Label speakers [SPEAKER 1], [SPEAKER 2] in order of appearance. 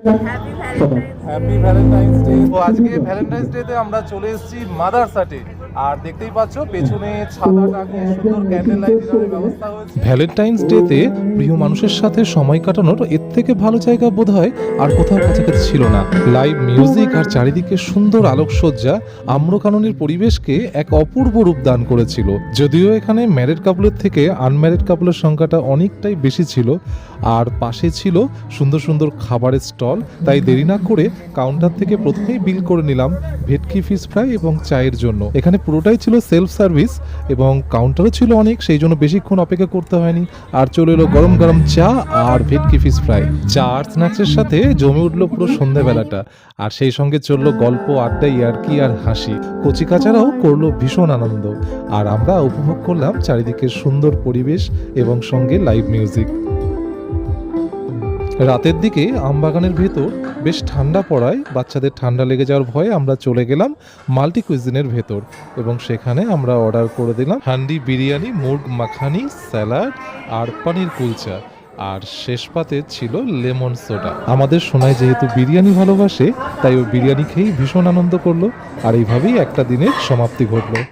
[SPEAKER 1] Happy Valentine's day. তো আজকে Valentine's day তে আমরা চলে এসেছি মাদারসাটে। আর দেখতেই পাচ্ছ পেছনে ছাতা টাঙিয়ে সুন্দর ক্যান্ডেল লাইট ডিনারের ব্যবস্থা হয়েছে। ভ্যালেন্টাইন্স ডে তে প্রিয় মানুষের সাথে সময় কাটানোর এর থেকে ভালো জায়গা বোধহয় আর কোথাও কাছাকাছি ছিল না। লাইভ মিউজিক আর চারিদিকে সুন্দর আলোকসজ্জা আম্রকাননের পরিবেশকে এক অপূর্ব রূপ দান করেছিল। যদিও এখানে ম্যারিড কাপলের থেকে আনম্যারিড কাপলের সংখ্যাটা অনেকটাই বেশি ছিল, আর পাশে ছিল সুন্দর সুন্দর খাবারের স্টল। তাই দেরি না করে কাউন্টার থেকে প্রথমেই বিল করে নিলাম ভেটকি ফিশ ফ্রাই এবং চায়ের জন্য। এখানে পুরোটাই ছিল সেলফ সার্ভিস এবং কাউন্টারও ছিল অনেক, সেই জন্য বেশিক্ষণ অপেক্ষা করতে হয়নি। আর চলে এলো গরম গরম চা আর ভেটকি ফিশ ফ্রাই। চা আর স্ন্যাক্সের সাথে জমে উঠলো পুরো সন্ধ্যাবেলাটা। আর সেই সঙ্গে চললো গল্প, আড্ডা, ইয়ার্কি আর হাসি। কচিকাচারাও করলো ভীষণ আনন্দ। আর আমরা উপভোগ করলাম চারিদিকের সুন্দর পরিবেশ এবং সঙ্গে লাইভ মিউজিক। রাতের দিকে আমবাগানের ভেতর বেশ ঠান্ডা পড়ায় বাচ্চাদের ঠান্ডা লেগে যাওয়ার ভয়ে আমরা চলে গেলাম মাল্টি কুইজিনের ভেতর, এবং সেখানে আমরা অর্ডার করে দিলাম হান্ডি বিরিয়ানি, মুর্গ মাখানি, স্যালাড আর পনির কুলচা। আর শেষ পাতে ছিল লেমন সোডা। আমাদের সোনায় যেহেতু বিরিয়ানি ভালোবাসে, তাই ও বিরিয়ানি খেয়েই ভীষণ আনন্দ করলো। আর এইভাবেই একটা দিনের সমাপ্তি ঘটলো।